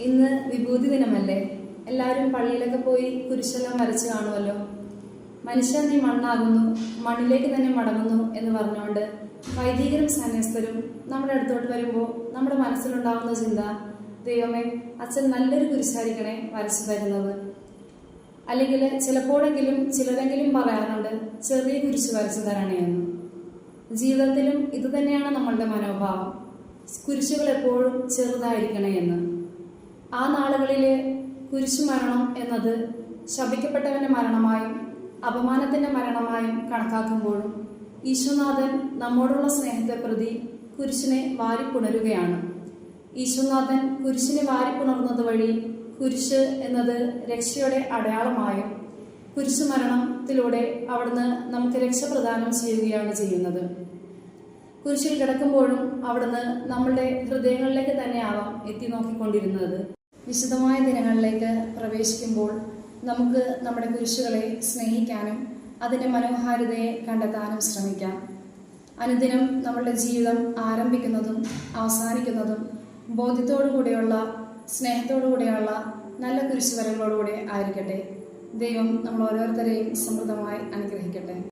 ഇന്ന് വിഭൂതി ദിനമല്ലേ? എല്ലാവരും പള്ളിയിലൊക്കെ പോയി കുരിശെല്ലാം വരച്ച് കാണുമല്ലോ. മനുഷ്യൻ നീ മണ്ണാകുന്നു, മണ്ണിലേക്ക് തന്നെ മടങ്ങുന്നു എന്ന് പറഞ്ഞുകൊണ്ട് വൈദികരും സന്യസ്തരും നമ്മുടെ അടുത്തോട്ട് വരുമ്പോൾ നമ്മുടെ മനസ്സിലുണ്ടാകുന്ന ചിന്ത, ദൈവമേ, അച്ഛൻ നല്ലൊരു കുരിശായിരിക്കണേ വരച്ചു തരുന്നത്. അല്ലെങ്കിൽ ചിലപ്പോഴെങ്കിലും ചിലരെങ്കിലും പറയാറുണ്ട്, ചെറിയ കുരിശ് വരച്ചു തരണേ എന്ന്. ജീവിതത്തിലും ഇതുതന്നെയാണ് നമ്മളുടെ മനോഭാവം, കുരിശുകൾ എപ്പോഴും ചെറുതായിരിക്കണേ എന്ന്. ആ നാളുകളിലെ കുരിശു മരണം എന്നത് ശപിക്കപ്പെട്ടവന്റെ മരണമായും അപമാനത്തിന്റെ മരണമായും കണക്കാക്കുമ്പോഴും ഈശോനാഥൻ നമ്മോടുള്ള സ്നേഹത്തെ പ്രതി കുരിശിനെ വാരിപ്പുണരുകയാണ്. ഈശോനാഥൻ കുരിശിനെ വാരിപ്പുണർന്നത് വഴി കുരിശ് എന്നത് രക്ഷയുടെ അടയാളമായും കുരിശു മരണത്തിലൂടെ അവിടുന്ന് നമുക്ക് രക്ഷ പ്രദാനം ചെയ്യുകയാണ് ചെയ്യുന്നത്. കുരിശിൽ കിടക്കുമ്പോഴും അവിടുന്ന് നമ്മളുടെ ഹൃദയങ്ങളിലേക്ക് തന്നെയാവാം എത്തി നോക്കിക്കൊണ്ടിരുന്നത്. വിശുദ്ധമായ ദിനങ്ങളിലേക്ക് പ്രവേശിക്കുമ്പോൾ നമുക്ക് നമ്മുടെ കുരിശുകളെ സ്നേഹിക്കാനും അതിൻ്റെ മനോഹാരിതയെ കണ്ടെത്താനും ശ്രമിക്കാം. അനുദിനം നമ്മളുടെ ജീവിതം ആരംഭിക്കുന്നതും അവസാനിക്കുന്നതും ബോധ്യത്തോടുകൂടെയുള്ള സ്നേഹത്തോടുകൂടെയുള്ള നല്ല കുരിശുവരകളോടുകൂടെ ആയിരിക്കട്ടെ. ദൈവം നമ്മൾ ഓരോരുത്തരെയും സമൃദ്ധമായി അനുഗ്രഹിക്കട്ടെ.